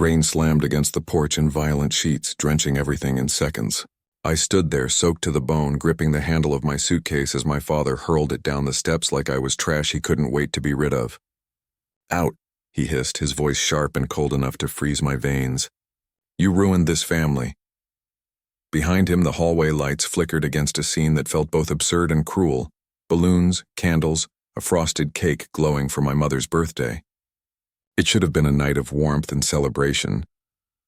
Rain slammed against the porch in violent sheets, drenching everything in seconds. I stood there, soaked to the bone, gripping the handle of my suitcase as my father hurled it down the steps like I was trash he couldn't wait to be rid of. "Out," he hissed, his voice sharp and cold enough to freeze my veins. "You ruined this family." Behind him, the hallway lights flickered against a scene that felt both absurd and cruel. Balloons, candles, a frosted cake glowing for my mother's birthday. It should have been a night of warmth and celebration,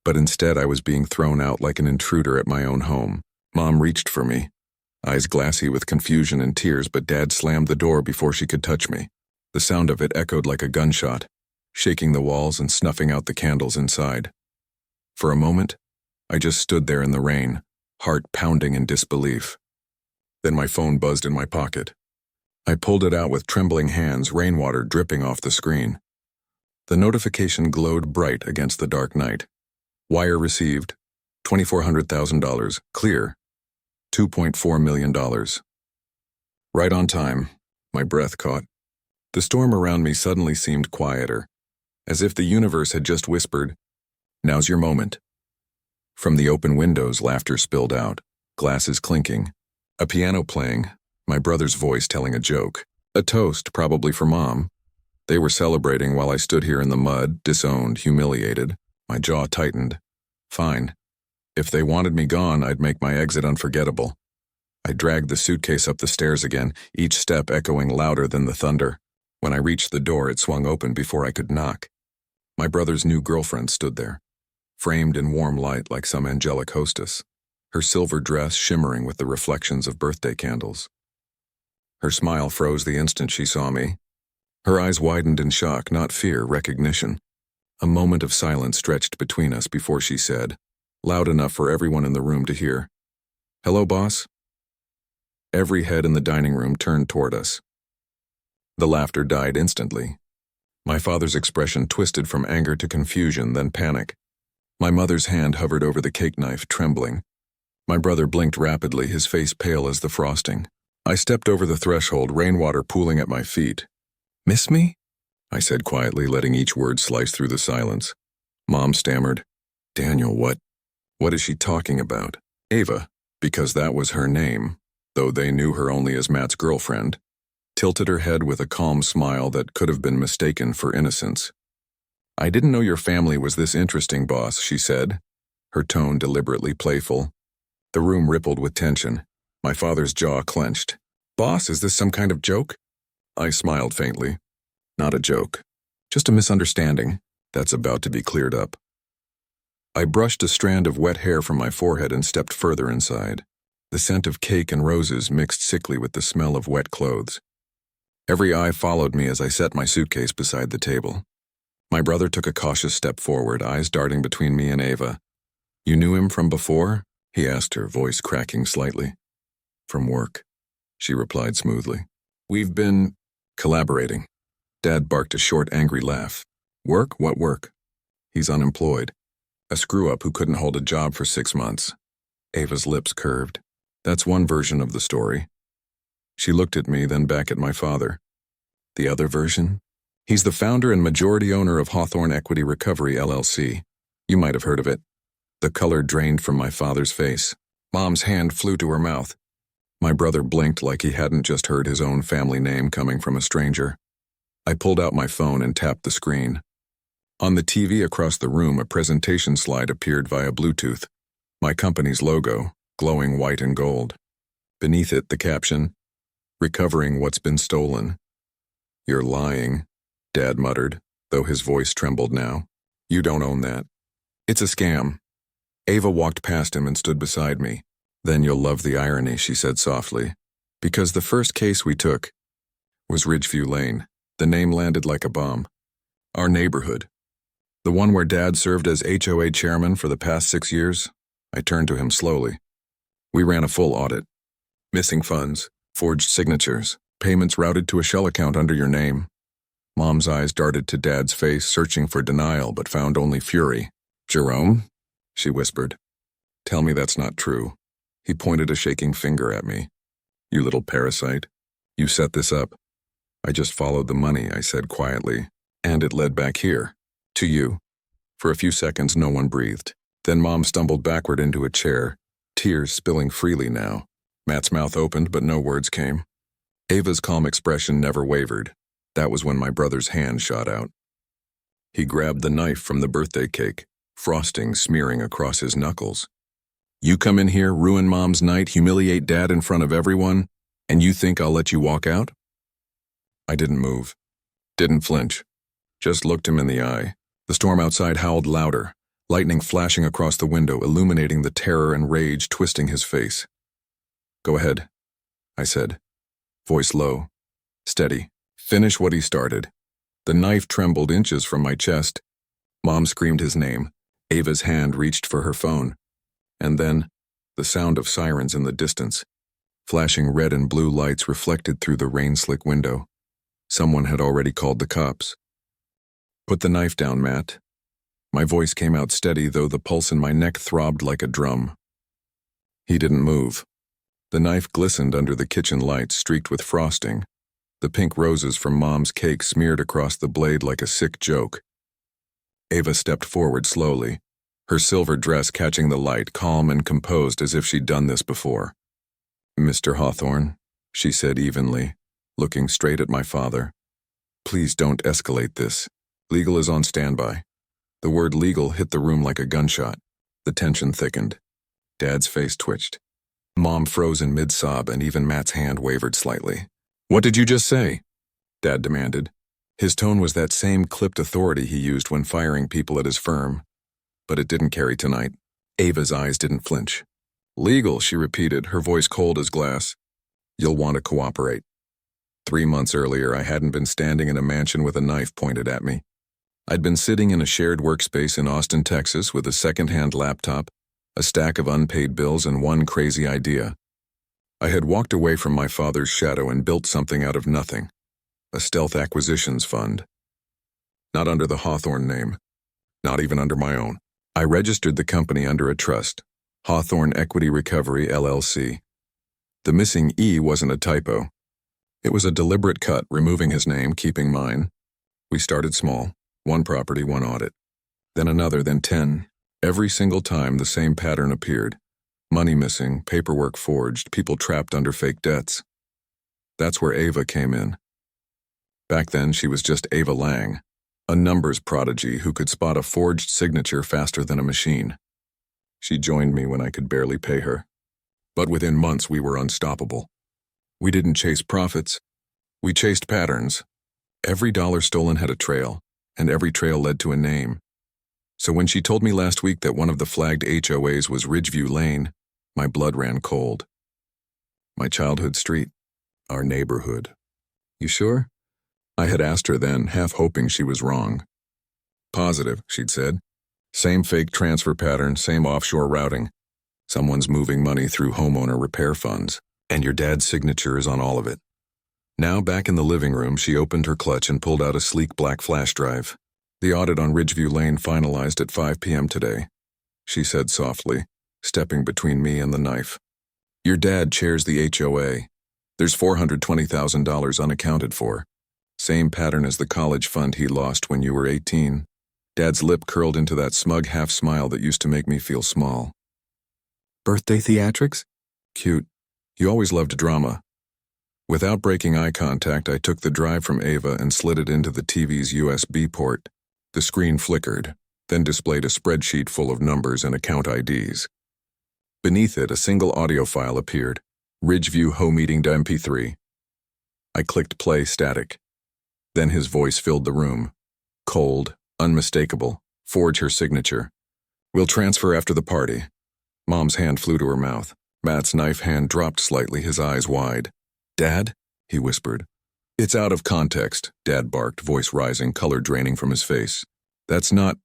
but instead I was being thrown out like an intruder at my own home. Mom reached for me, eyes glassy with confusion and tears, but Dad slammed the door before she could touch me. The sound of it echoed like a gunshot, shaking the walls and snuffing out the candles inside. For a moment, I just stood there in the rain, heart pounding in disbelief. Then my phone buzzed in my pocket. I pulled it out with trembling hands, rainwater dripping off the screen. The notification glowed bright against the dark night. Wire received, $2,400,000, clear, $2.4 million. Right on time, my breath caught. The storm around me suddenly seemed quieter, as if the universe had just whispered, "Now's your moment." From the open windows, laughter spilled out, glasses clinking, a piano playing, my brother's voice telling a joke, a toast probably for Mom. They were celebrating while I stood here in the mud, disowned, humiliated. My jaw tightened. Fine. If they wanted me gone, I'd make my exit unforgettable. I dragged the suitcase up the stairs again, each step echoing louder than the thunder. When I reached the door, it swung open before I could knock. My brother's new girlfriend stood there, framed in warm light like some angelic hostess, her silver dress shimmering with the reflections of birthday candles. Her smile froze the instant she saw me. Her eyes widened in shock, not fear, recognition. A moment of silence stretched between us before she said, loud enough for everyone in the room to hear, "Hello, boss?" Every head in the dining room turned toward us. The laughter died instantly. My father's expression twisted from anger to confusion, then panic. My mother's hand hovered over the cake knife, trembling. My brother blinked rapidly, his face pale as the frosting. I stepped over the threshold, rainwater pooling at my feet. "Miss me?" I said quietly, letting each word slice through the silence. Mom stammered, "Daniel, what is she talking about?" Ava, because that was her name, though they knew her only as Matt's girlfriend, tilted her head with a calm smile that could have been mistaken for innocence. "I didn't know your family was this interesting, boss," she said, her tone deliberately playful. The room rippled with tension. My father's jaw clenched. "Boss, is this some kind of joke?" I smiled faintly. "Not a joke. Just a misunderstanding that's about to be cleared up." I brushed a strand of wet hair from my forehead and stepped further inside. The scent of cake and roses mixed sickly with the smell of wet clothes. Every eye followed me as I set my suitcase beside the table. My brother took a cautious step forward, eyes darting between me and Ava. "You knew him from before?" he asked, her voice cracking slightly. "From work," she replied smoothly. "We've been collaborating." Dad barked a short, angry laugh. "Work? What work?" "He's unemployed. A screw-up who couldn't hold a job for 6 months." Ava's lips curved. "That's one version of the story." She looked at me, then back at my father. "The other version? He's the founder and majority owner of Hawthorne Equity Recovery, LLC. You might have heard of it." The color drained from my father's face. Mom's hand flew to her mouth. My brother blinked like he hadn't just heard his own family name coming from a stranger. I pulled out my phone and tapped the screen. On the TV across the room, a presentation slide appeared via Bluetooth. My company's logo, glowing white and gold. Beneath it, the caption, "Recovering what's been stolen." "You're lying," Dad muttered, though his voice trembled now. "You don't own that. It's a scam." Ava walked past him and stood beside me. "Then you'll love the irony," she said softly. "Because the first case we took was Ridgeview Lane." The name landed like a bomb. "Our neighborhood. The one where Dad served as HOA chairman for the past 6 years?" I turned to him slowly. "We ran a full audit. Missing funds, forged signatures, payments routed to a shell account under your name." Mom's eyes darted to Dad's face, searching for denial, but found only fury. "Jerome?" she whispered. "Tell me that's not true." He pointed a shaking finger at me. "You little parasite. You set this up." "I just followed the money," I said quietly, "and it led back here. To you. For a few seconds, no one breathed. Then Mom stumbled backward into a chair, tears spilling freely now. Matt's mouth opened, but no words came. Ava's calm expression never wavered. That was when my brother's hand shot out. He grabbed the knife from the birthday cake, frosting smearing across his knuckles. You come in here, ruin Mom's night, humiliate Dad in front of everyone, and you think I'll let you walk out? I didn't move. Didn't flinch. Just looked him in the eye. The storm outside howled louder, lightning flashing across the window, illuminating the terror and rage twisting his face. Go ahead, I said, voice low, steady. Finish what he started. The knife trembled inches from my chest. Mom screamed his name. Ava's hand reached for her phone. And then, the sound of sirens in the distance. Flashing red and blue lights reflected through the rain-slick window. Someone had already called the cops. Put the knife down, Matt. My voice came out steady, though the pulse in my neck throbbed like a drum. He didn't move. The knife glistened under the kitchen lights, streaked with frosting. The pink roses from Mom's cake smeared across the blade like a sick joke. Ava stepped forward slowly, her silver dress catching the light, calm and composed as if she'd done this before. Mr. Hawthorne, she said evenly, looking straight at my father. Please don't escalate this. Legal is on standby. The word legal hit the room like a gunshot. The tension thickened. Dad's face twitched. Mom froze in mid-sob, and even Matt's hand wavered slightly. What did you just say? Dad demanded. His tone was that same clipped authority he used when firing people at his firm. But it didn't carry tonight. Ava's eyes didn't flinch. Legal, she repeated, her voice cold as glass. You'll want to cooperate. 3 months earlier, I hadn't been standing in a mansion with a knife pointed at me. I'd been sitting in a shared workspace in Austin, Texas, with a second-hand laptop, a stack of unpaid bills, and one crazy idea. I had walked away from my father's shadow and built something out of nothing. A stealth acquisitions fund. Not under the Hawthorne name. Not even under my own. I registered the company under a trust, Hawthorne Equity Recovery, LLC. The missing E wasn't a typo. It was a deliberate cut, removing his name, keeping mine. We started small. 1 property, 1 audit. Then another, then 10. Every single time the same pattern appeared. Money missing, paperwork forged, people trapped under fake debts. That's where Ava came in. Back then, she was just Ava Lang, a numbers prodigy who could spot a forged signature faster than a machine. She joined me when I could barely pay her. But within months, we were unstoppable. We didn't chase profits. We chased patterns. Every dollar stolen had a trail, and every trail led to a name. So when she told me last week that one of the flagged HOAs was Ridgeview Lane, my blood ran cold. My childhood street. Our neighborhood. You sure? I had asked her then, half hoping she was wrong. Positive, she'd said. Same fake transfer pattern, same offshore routing. Someone's moving money through homeowner repair funds, and your dad's signature is on all of it. Now, back in the living room, she opened her clutch and pulled out a sleek black flash drive. The audit on Ridgeview Lane finalized at 5 p.m. today, she said softly, stepping between me and the knife. Your dad chairs the HOA. There's $420,000 unaccounted for. Same pattern as the college fund he lost when you were 18. Dad's lip curled into that smug half-smile that used to make me feel small. Birthday theatrics? Cute. You always loved drama. Without breaking eye contact, I took the drive from Ava and slid it into the TV's USB port. The screen flickered, then displayed a spreadsheet full of numbers and account IDs. Beneath it, a single audio file appeared, Ridgeview Home Meeting MP3. I clicked play static. Then his voice filled the room. Cold, unmistakable, forge her signature. We'll transfer after the party. Mom's hand flew to her mouth. Matt's knife hand dropped slightly, his eyes wide. Dad? He whispered. It's out of context, Dad barked, voice rising, color draining from his face. That's not...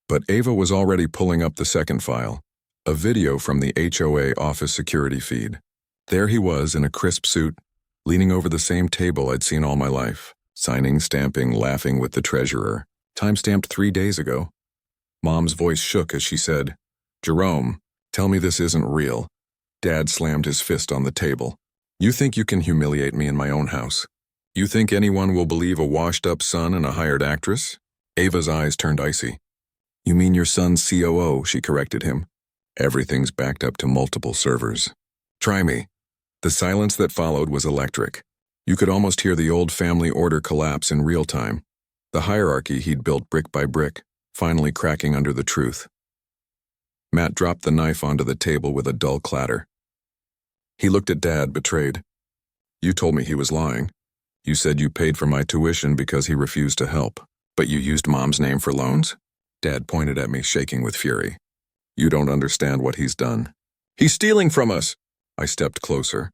But Ava was already pulling up the second file, a video from the HOA office security feed. There he was in a crisp suit, leaning over the same table I'd seen all my life, signing, stamping, laughing with the treasurer. Time-stamped 3 days ago. Mom's voice shook as she said, Jerome, tell me this isn't real. Dad slammed his fist on the table. You think you can humiliate me in my own house? You think anyone will believe a washed-up son and a hired actress? Ava's eyes turned icy. You mean your son's COO, she corrected him. Everything's backed up to multiple servers. Try me. The silence that followed was electric. You could almost hear the old family order collapse in real time. The hierarchy he'd built brick by brick, finally cracking under the truth. Matt dropped the knife onto the table with a dull clatter. He looked at Dad, betrayed. You told me he was lying. You said you paid for my tuition because he refused to help. But you used Mom's name for loans? Dad pointed at me, shaking with fury. You don't understand what he's done. He's stealing from us! I stepped closer.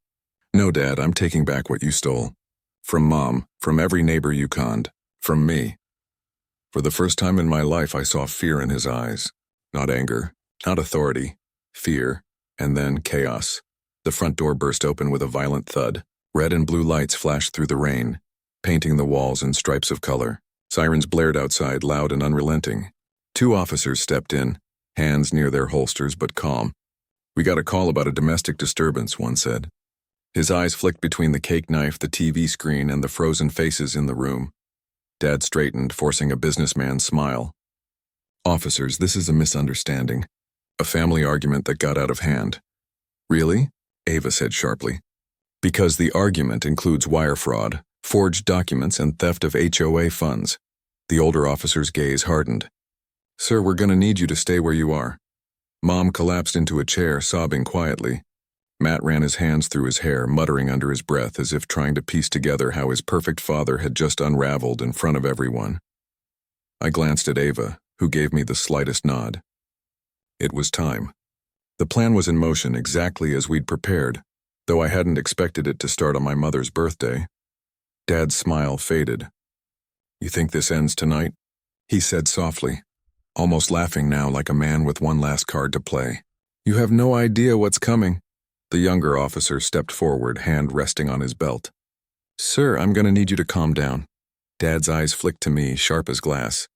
No, Dad, I'm taking back what you stole. From Mom, from every neighbor you conned, from me. For the first time in my life, I saw fear in his eyes. Not anger, not authority, fear, and then chaos. The front door burst open with a violent thud. Red and blue lights flashed through the rain, painting the walls in stripes of color. Sirens blared outside, loud and unrelenting. 2 officers stepped in, hands near their holsters but calm. We got a call about a domestic disturbance, one said. His eyes flicked between the cake knife, the TV screen, and the frozen faces in the room. Dad straightened, forcing a businessman's smile. Officers, this is a misunderstanding. A family argument that got out of hand. Really? Ava said sharply. Because the argument includes wire fraud, forged documents, and theft of HOA funds. The older officer's gaze hardened. Sir, we're gonna need you to stay where you are. Mom collapsed into a chair, sobbing quietly. Matt ran his hands through his hair, muttering under his breath as if trying to piece together how his perfect father had just unraveled in front of everyone. I glanced at Ava, who gave me the slightest nod. It was time. The plan was in motion exactly as we'd prepared, though I hadn't expected it to start on my mother's birthday. Dad's smile faded. You think this ends tonight? He said softly, almost laughing now like a man with one last card to play. You have no idea what's coming. The younger officer stepped forward, hand resting on his belt. Sir, I'm gonna need you to calm down. Dad's eyes flicked to me, sharp as glass.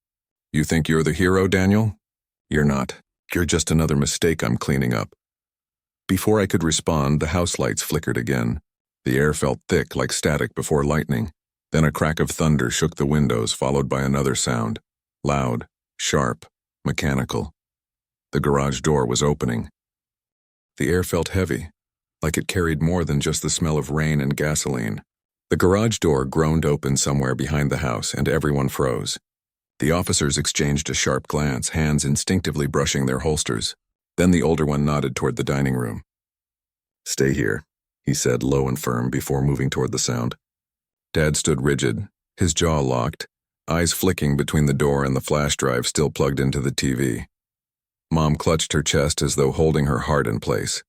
You think you're the hero, Daniel? You're not. You're just another mistake I'm cleaning up. Before I could respond, the house lights flickered again. The air felt thick like static before lightning. Then a crack of thunder shook the windows, followed by another sound. Loud, sharp, mechanical. The garage door was opening. The air felt heavy, like it carried more than just the smell of rain and gasoline. The garage door groaned open somewhere behind the house, and everyone froze. The officers exchanged a sharp glance, hands instinctively brushing their holsters. Then the older one nodded toward the dining room. Stay here, he said, low and firm, before moving toward the sound. Dad stood rigid, his jaw locked, eyes flicking between the door and the flash drive still plugged into the TV. Mom clutched her chest as though holding her heart in place.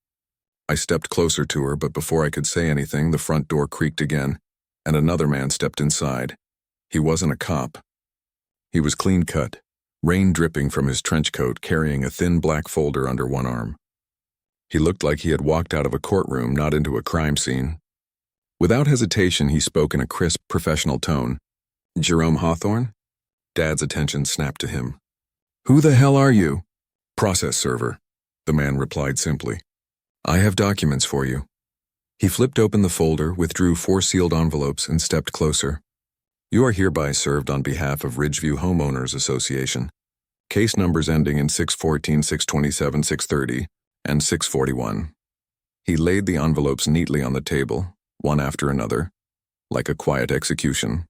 I stepped closer to her, but before I could say anything, the front door creaked again, and another man stepped inside. He wasn't a cop. He was clean-cut, rain dripping from his trench coat, carrying a thin black folder under one arm. He looked like he had walked out of a courtroom, not into a crime scene. Without hesitation, he spoke in a crisp, professional tone. Jerome Hawthorne? Dad's attention snapped to him. Who the hell are you? Process server, the man replied simply. I have documents for you. He flipped open the folder, withdrew 4 sealed envelopes, and stepped closer. You are hereby served on behalf of Ridgeview Homeowners Association. Case numbers ending in 614, 627, 630, and 641. He laid the envelopes neatly on the table, one after another, like a quiet execution.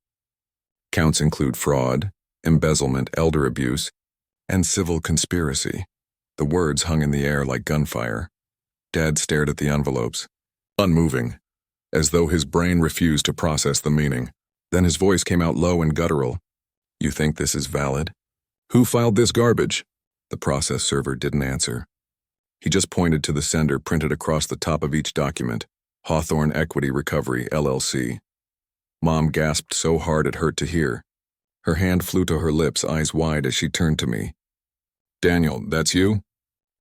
Counts include fraud, embezzlement, elder abuse, and civil conspiracy. The words hung in the air like gunfire. Dad stared at the envelopes, unmoving, as though his brain refused to process the meaning. Then his voice came out low and guttural. You think this is valid? Who filed this garbage? The process server didn't answer. He just pointed to the sender printed across the top of each document, Hawthorne Equity Recovery, LLC. Mom gasped so hard it hurt to hear. Her hand flew to her lips, eyes wide as she turned to me. Daniel, that's you?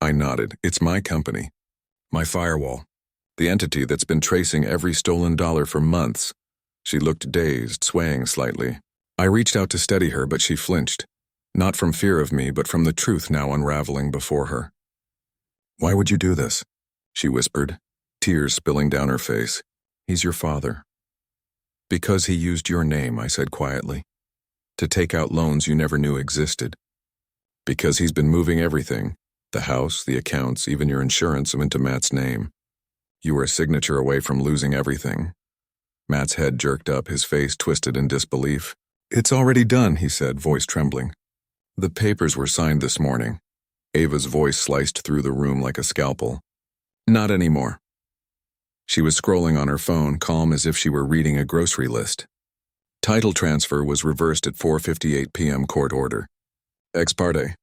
I nodded. It's my company. My firewall. The entity that's been tracing every stolen dollar for months. She looked dazed, swaying slightly. I reached out to steady her, but she flinched. Not from fear of me, but from the truth now unraveling before her. Why would you do this? She whispered, tears spilling down her face. He's your father. Because he used your name, I said quietly. To take out loans you never knew existed. Because he's been moving everything. The house, the accounts, even your insurance into Matt's name. You were a signature away from losing everything. Matt's head jerked up, his face twisted in disbelief. It's already done, he said, voice trembling. The papers were signed this morning. Ava's voice sliced through the room like a scalpel. Not anymore. She was scrolling on her phone, calm as if she were reading a grocery list. Title transfer was reversed at 4:58 p.m. court order. Ex parte.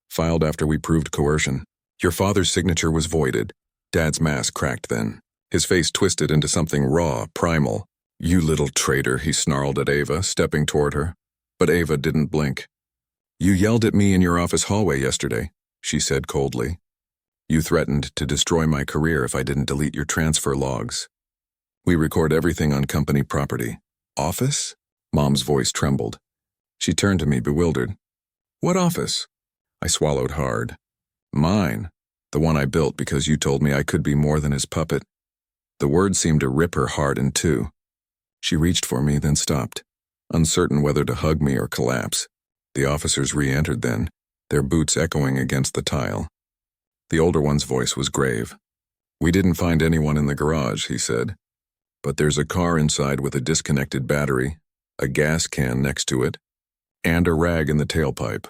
Filed after we proved coercion. Your father's signature was voided. Dad's mask cracked then. His face twisted into something raw, primal. You little traitor, he snarled at Ava, stepping toward her. But Ava didn't blink. You yelled at me in your office hallway yesterday, she said coldly. You threatened to destroy my career if I didn't delete your transfer logs. We record everything on company property. Office? Mom's voice trembled. She turned to me, bewildered. What office? I swallowed hard. Mine. The one I built because you told me I could be more than his puppet. The words seemed to rip her heart in two. She reached for me, then stopped, uncertain whether to hug me or collapse. The officers re-entered then, their boots echoing against the tile. The older one's voice was grave. We didn't find anyone in the garage, he said. But there's a car inside with a disconnected battery, a gas can next to it, and a rag in the tailpipe.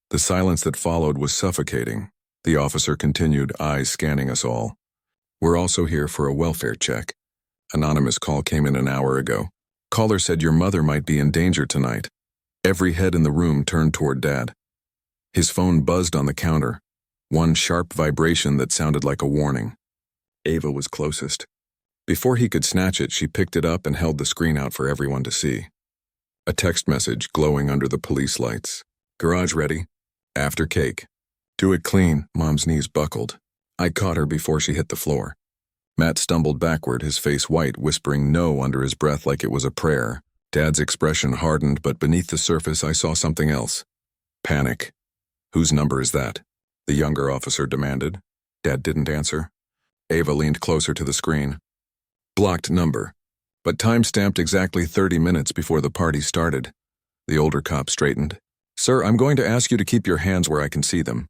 The silence that followed was suffocating. The officer continued, eyes scanning us all. We're also here for a welfare check. Anonymous call came in an hour ago. Caller said your mother might be in danger tonight. Every head in the room turned toward Dad. His phone buzzed on the counter, one sharp vibration that sounded like a warning. Ava was closest. Before he could snatch it, she picked it up and held the screen out for everyone to see. A text message glowing under the police lights. Garage ready. After cake. Do it clean. Mom's knees buckled. I caught her before she hit the floor. Matt stumbled backward, his face white, whispering no under his breath like it was a prayer. Dad's expression hardened, but beneath the surface I saw something else. Panic. Whose number is that? The younger officer demanded. Dad didn't answer. Ava leaned closer to the screen. Blocked number, but time-stamped exactly 30 minutes before the party started. The older cop straightened. Sir, I'm going to ask you to keep your hands where I can see them.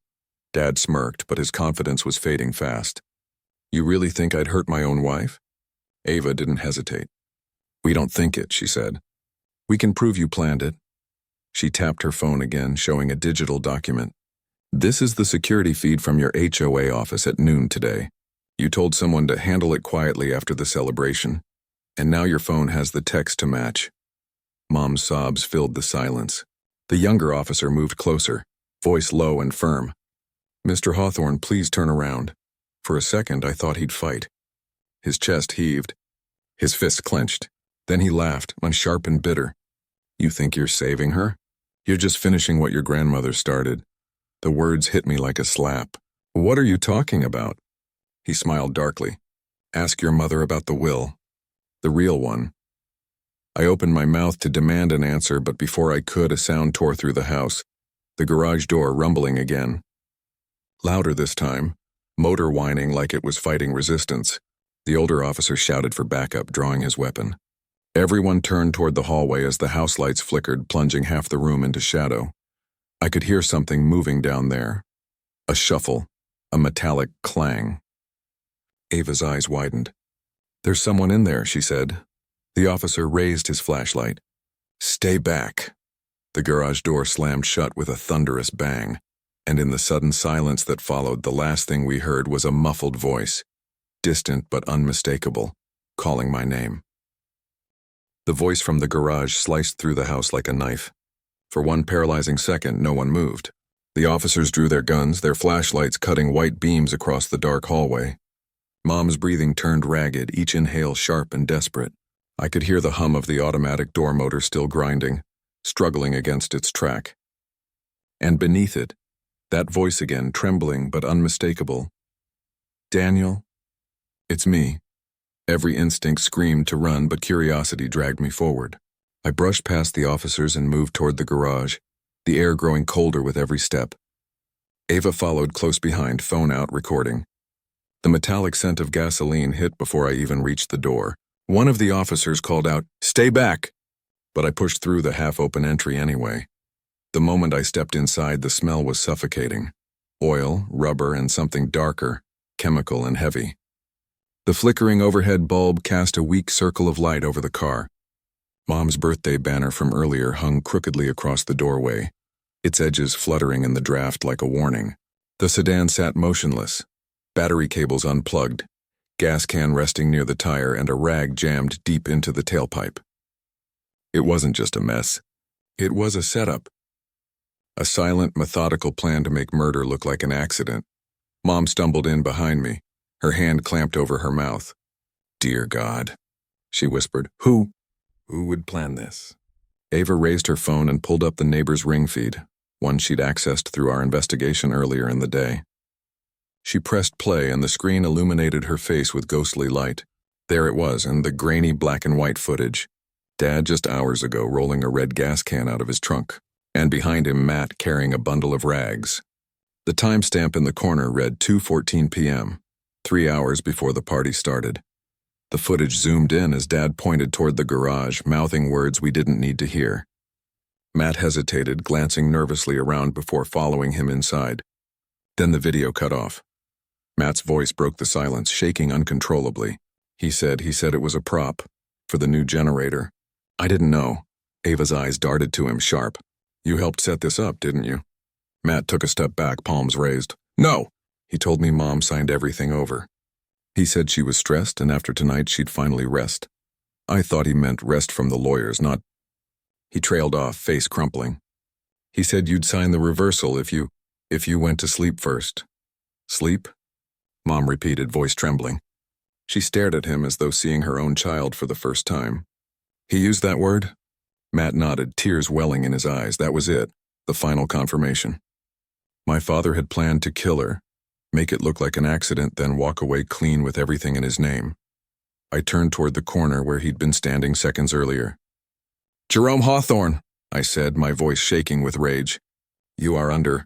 Dad smirked, but his confidence was fading fast. You really think I'd hurt my own wife? Ava didn't hesitate. We don't think it, she said. We can prove you planned it. She tapped her phone again, showing a digital document. This is the security feed from your HOA office at noon today. You told someone to handle it quietly after the celebration, and now your phone has the text to match. Mom's sobs filled the silence. The younger officer moved closer, voice low and firm. Mr. Hawthorne, please turn around. For a second, I thought he'd fight. His chest heaved. His fist clenched. Then he laughed, unsharp and bitter. You think you're saving her? You're just finishing what your grandmother started. The words hit me like a slap. What are you talking about? He smiled darkly. Ask your mother about the will. The real one. I opened my mouth to demand an answer, but before I could, a sound tore through the house. The garage door rumbling again. Louder this time. Motor whining like it was fighting resistance. The older officer shouted for backup, drawing his weapon. Everyone turned toward the hallway as the house lights flickered, plunging half the room into shadow. I could hear something moving down there. A shuffle, a metallic clang. Ava's eyes widened. There's someone in there, she said. The officer raised his flashlight. Stay back. The garage door slammed shut with a thunderous bang. And in the sudden silence that followed, the last thing we heard was a muffled voice, distant but unmistakable, calling my name. The voice from the garage sliced through the house like a knife. For one paralyzing second, no one moved. The officers drew their guns, their flashlights cutting white beams across the dark hallway. Mom's breathing turned ragged, each inhale sharp and desperate. I could hear the hum of the automatic door motor still grinding, struggling against its track. And beneath it, that voice again, trembling but unmistakable. Daniel? It's me. Every instinct screamed to run, but curiosity dragged me forward. I brushed past the officers and moved toward the garage, the air growing colder with every step. Ava followed close behind, phone out, recording. The metallic scent of gasoline hit before I even reached the door. One of the officers called out, "Stay back!" But I pushed through the half-open entry anyway. The moment I stepped inside, the smell was suffocating. Oil, rubber, and something darker, chemical and heavy. The flickering overhead bulb cast a weak circle of light over the car. Mom's birthday banner from earlier hung crookedly across the doorway, its edges fluttering in the draft like a warning. The sedan sat motionless, battery cables unplugged, gas can resting near the tire, and a rag jammed deep into the tailpipe. It wasn't just a mess. It was a setup. A silent, methodical plan to make murder look like an accident. Mom stumbled in behind me, her hand clamped over her mouth. "Dear God," she whispered. Who would plan this?" Ava raised her phone and pulled up the neighbor's ring feed, one she'd accessed through our investigation earlier in the day. She pressed play and the screen illuminated her face with ghostly light. There it was in the grainy black and white footage. Dad just hours ago rolling a red gas can out of his trunk, and behind him Matt carrying a bundle of rags. The timestamp in the corner read 2:14 p.m., 3 hours before the party started. The footage zoomed in as Dad pointed toward the garage, mouthing words we didn't need to hear. Matt hesitated, glancing nervously around before following him inside. Then the video cut off. Matt's voice broke the silence, shaking uncontrollably. He said it was a prop for the new generator. I didn't know. Ava's eyes darted to him sharp. "You helped set this up, didn't you?" Matt took a step back, palms raised. "No!" He told me Mom signed everything over. He said she was stressed and after tonight she'd finally rest. I thought he meant rest from the lawyers, not... He trailed off, face crumpling. "He said you'd sign the reversal if you went to sleep first." "Sleep?" Mom repeated, voice trembling. She stared at him as though seeing her own child for the first time. "He used that word?" Matt nodded, tears welling in his eyes. That was it, the final confirmation. My father had planned to kill her, make it look like an accident, then walk away clean with everything in his name. I turned toward the corner where he'd been standing seconds earlier. "Jerome Hawthorne," I said, my voice shaking with rage. "You are under..."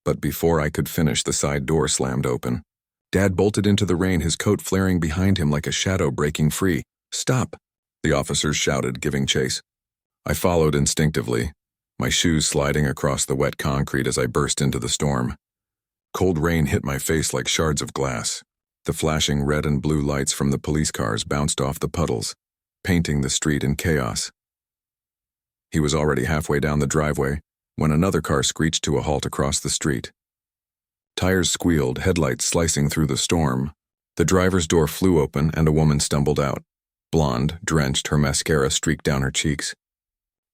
But before I could finish, the side door slammed open. Dad bolted into the rain, his coat flaring behind him like a shadow breaking free. "Stop!" the officers shouted, giving chase. I followed instinctively, my shoes sliding across the wet concrete as I burst into the storm. Cold rain hit my face like shards of glass. The flashing red and blue lights from the police cars bounced off the puddles, painting the street in chaos. He was already halfway down the driveway when another car screeched to a halt across the street. Tires squealed, headlights slicing through the storm. The driver's door flew open and a woman stumbled out. Blonde, drenched, her mascara streaked down her cheeks.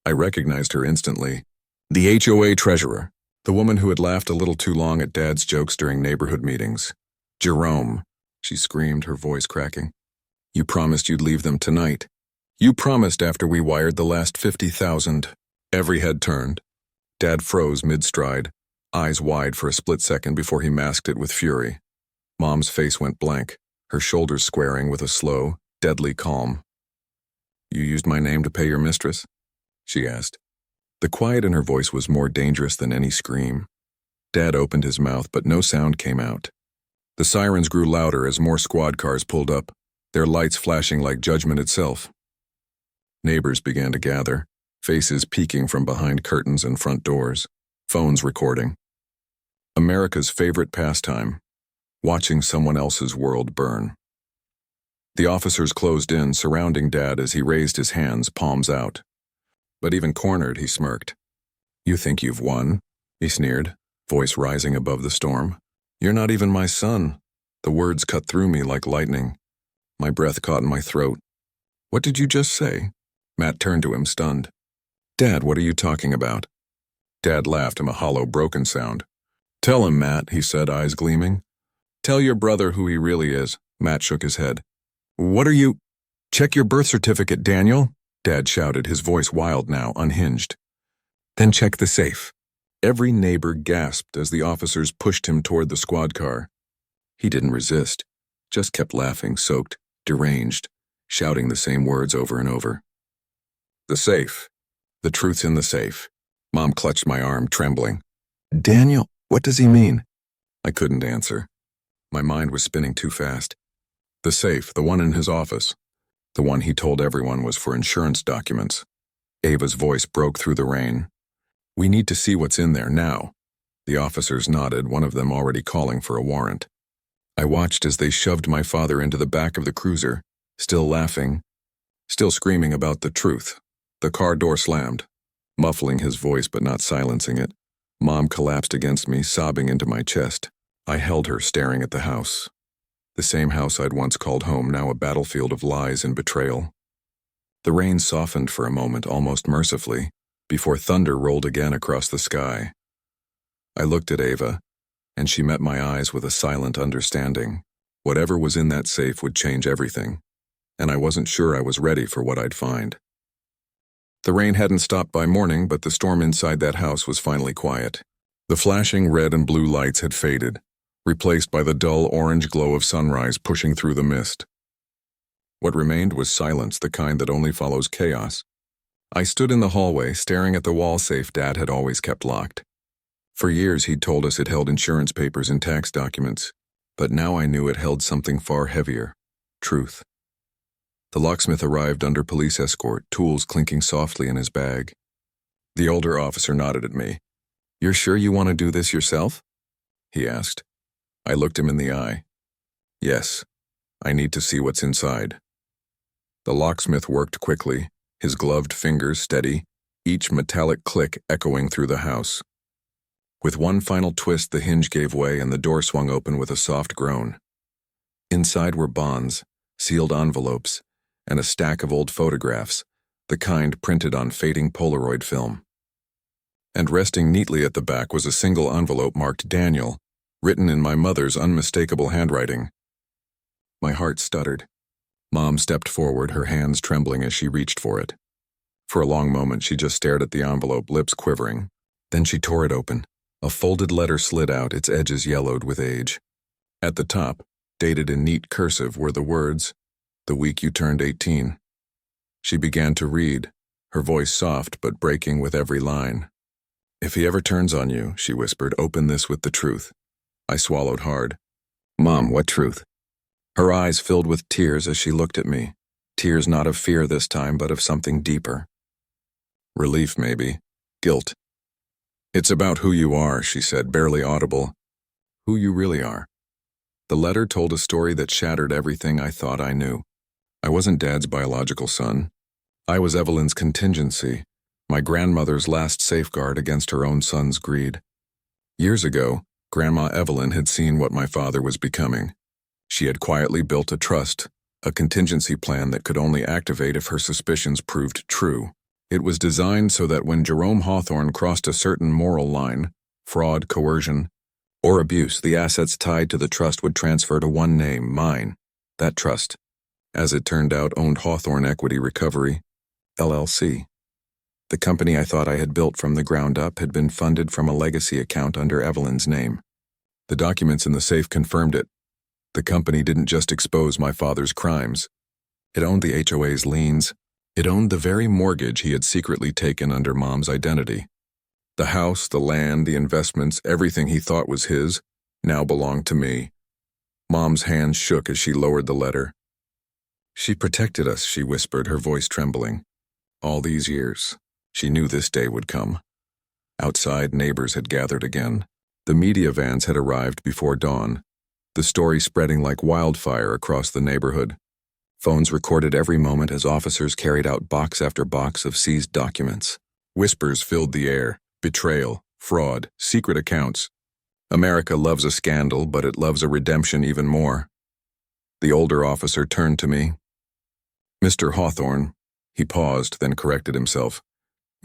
I recognized her instantly. The HOA treasurer, the woman who had laughed a little too long at Dad's jokes during neighborhood meetings. "Jerome," she screamed, her voice cracking. "You promised you'd leave them tonight. You promised after we wired the last 50,000. Every head turned. Dad froze mid-stride, eyes wide for a split second before he masked it with fury. Mom's face went blank, her shoulders squaring with a slow, deadly calm. "You used my name to pay your mistress?" she asked. The quiet in her voice was more dangerous than any scream. Dad opened his mouth, but no sound came out. The sirens grew louder as more squad cars pulled up, their lights flashing like judgment itself. Neighbors began to gather, faces peeking from behind curtains and front doors, phones recording. America's favorite pastime, watching someone else's world burn. The officers closed in, surrounding Dad as he raised his hands, palms out. But even cornered, he smirked. "You think you've won?" he sneered, voice rising above the storm. "You're not even my son." The words cut through me like lightning. My breath caught in my throat. "What did you just say?" Matt turned to him, stunned. "Dad, what are you talking about?" Dad laughed him a hollow, broken sound. "Tell him, Matt," he said, eyes gleaming. "Tell your brother who he really is." Matt shook his head. "What are you—" "Check your birth certificate, Daniel," Dad shouted, his voice wild now, unhinged. "Then check the safe." Every neighbor gasped as the officers pushed him toward the squad car. He didn't resist, just kept laughing, soaked, deranged, shouting the same words over and over. "The safe. The truth's in the safe." Mom clutched my arm, trembling. "Daniel, what does he mean?" I couldn't answer. My mind was spinning too fast. The safe, the one in his office. The one he told everyone was for insurance documents. Ava's voice broke through the rain. "We need to see what's in there now." The officers nodded, one of them already calling for a warrant. I watched as they shoved my father into the back of the cruiser, still laughing, still screaming about the truth. The car door slammed, muffling his voice but not silencing it. Mom collapsed against me, sobbing into my chest. I held her, staring at the house. The same house I'd once called home, now a battlefield of lies and betrayal. The rain softened for a moment, almost mercifully, before thunder rolled again across the sky. I looked at Ava, and she met my eyes with a silent understanding. Whatever was in that safe would change everything, and I wasn't sure I was ready for what I'd find. The rain hadn't stopped by morning, but the storm inside that house was finally quiet. The flashing red and blue lights had faded, replaced by the dull orange glow of sunrise pushing through the mist. What remained was silence, the kind that only follows chaos. I stood in the hallway, staring at the wall safe Dad had always kept locked. For years he'd told us it held insurance papers and tax documents, but now I knew it held something far heavier: truth. The locksmith arrived under police escort, tools clinking softly in his bag. The older officer nodded at me. "You're sure you want to do this yourself?" he asked. I looked him in the eye. "Yes, I need to see what's inside." The locksmith worked quickly, his gloved fingers steady, each metallic click echoing through the house. With one final twist, the hinge gave way and the door swung open with a soft groan. Inside were bonds, sealed envelopes, and a stack of old photographs, the kind printed on fading Polaroid film. And resting neatly at the back was a single envelope marked Daniel, written in my mother's unmistakable handwriting. My heart stuttered. Mom stepped forward, her hands trembling as she reached for it. For a long moment, she just stared at the envelope, lips quivering. Then she tore it open. A folded letter slid out, its edges yellowed with age. At the top, dated in neat cursive, were the words, "The week you turned 18. She began to read, her voice soft but breaking with every line. "If he ever turns on you," she whispered, "open this with the truth." I swallowed hard. "Mom, what truth?" Her eyes filled with tears as she looked at me. Tears not of fear this time, but of something deeper. Relief, maybe. Guilt. "It's about who you are," she said, barely audible. "Who you really are." The letter told a story that shattered everything I thought I knew. I wasn't Dad's biological son. I was Evelyn's contingency, my grandmother's last safeguard against her own son's greed. Years ago, Grandma Evelyn had seen what my father was becoming. She had quietly built a trust, a contingency plan that could only activate if her suspicions proved true. It was designed so that when Jerome Hawthorne crossed a certain moral line, fraud, coercion, or abuse, the assets tied to the trust would transfer to one name, mine. That trust, as it turned out, owned Hawthorne Equity Recovery, LLC. The company I thought I had built from the ground up had been funded from a legacy account under Evelyn's name. The documents in the safe confirmed it. The company didn't just expose my father's crimes. It owned the HOA's liens. It owned the very mortgage he had secretly taken under Mom's identity. The house, the land, the investments, everything he thought was his, now belonged to me. Mom's hands shook as she lowered the letter. "She protected us," she whispered, her voice trembling. "All these years, she knew this day would come." Outside, neighbors had gathered again. The media vans had arrived before dawn, the story spreading like wildfire across the neighborhood. Phones recorded every moment as officers carried out box after box of seized documents. Whispers filled the air: betrayal, fraud, secret accounts. America loves a scandal, but it loves a redemption even more. The older officer turned to me. "Mr. Hawthorne," he paused, then corrected himself.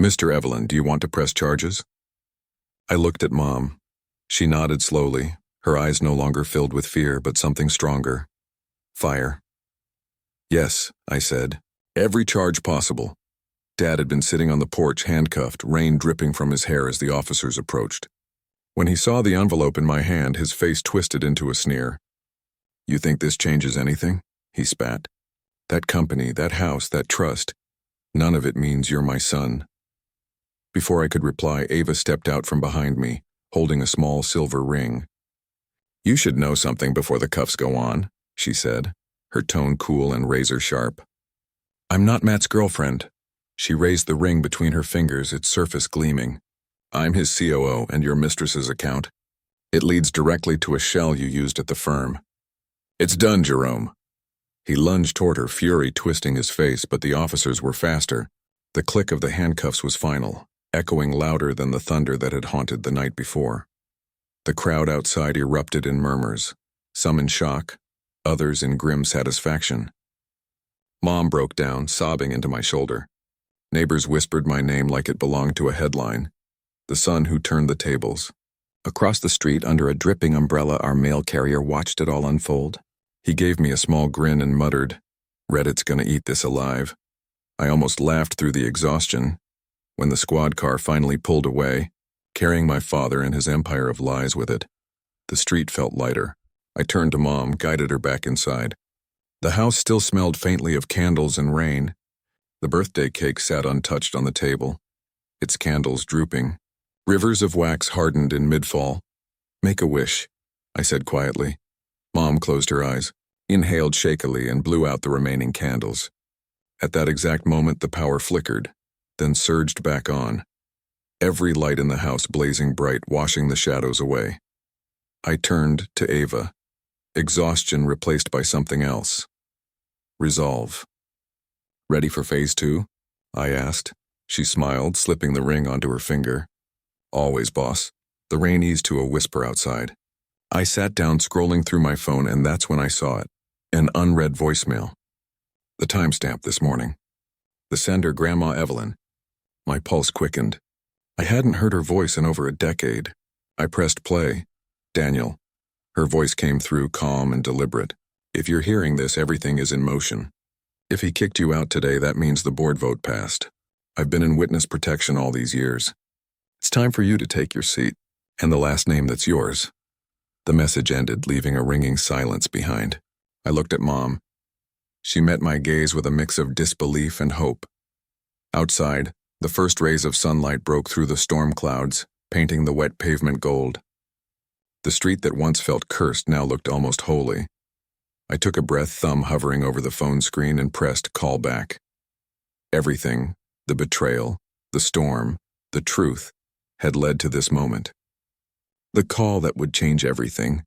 "Mr. Evelyn, do you want to press charges?" I looked at Mom. She nodded slowly, her eyes no longer filled with fear, but something stronger. Fire. "Yes," I said. "Every charge possible." Dad had been sitting on the porch, handcuffed, rain dripping from his hair as the officers approached. When he saw the envelope in my hand, his face twisted into a sneer. "You think this changes anything?" he spat. "That company, that house, that trust, none of it means you're my son." Before I could reply, Ava stepped out from behind me, holding a small silver ring. "You should know something before the cuffs go on," she said, her tone cool and razor-sharp. "I'm not Matt's girlfriend." She raised the ring between her fingers, its surface gleaming. I'm his COO and your mistress's account. It leads directly to a shell you used at the firm. It's done, Jerome. He lunged toward her, fury twisting his face, but the officers were faster. The click of the handcuffs was final, echoing louder than the thunder that had haunted the night before. The crowd outside erupted in murmurs, some in shock, others in grim satisfaction. Mom broke down, sobbing into my shoulder. Neighbors whispered my name like it belonged to a headline. The son who turned the tables. Across the street, under a dripping umbrella, our mail carrier watched it all unfold. He gave me a small grin and muttered, "Reddit's gonna eat this alive." I almost laughed through the exhaustion when the squad car finally pulled away, carrying my father and his empire of lies with it. The street felt lighter. I turned to Mom, guided her back inside. The house still smelled faintly of candles and rain. The birthday cake sat untouched on the table, its candles drooping. Rivers of wax hardened in mid-fall. "Make a wish," I said quietly. Mom closed her eyes, inhaled shakily, and blew out the remaining candles. At that exact moment, the power flickered, then surged back on. Every light in the house blazing bright, washing the shadows away. I turned to Ava. Exhaustion replaced by something else. Resolve. "Ready for phase 2? I asked. She smiled, slipping the ring onto her finger. "Always, boss." The rain eased to a whisper outside. I sat down, scrolling through my phone, and that's when I saw it. An unread voicemail. The timestamp this morning. The sender, Grandma Evelyn. My pulse quickened. I hadn't heard her voice in over a decade. I pressed play. "Daniel." Her voice came through, calm and deliberate. "If you're hearing this, everything is in motion. If he kicked you out today, that means the board vote passed. I've been in witness protection all these years. It's time for you to take your seat, and the last name that's yours." The message ended, leaving a ringing silence behind. I looked at Mom. She met my gaze with a mix of disbelief and hope. Outside, the first rays of sunlight broke through the storm clouds, painting the wet pavement gold. The street that once felt cursed now looked almost holy. I took a breath, thumb hovering over the phone screen, and pressed call back. Everything, the betrayal, the storm, the truth, had led to this moment. The call that would change everything,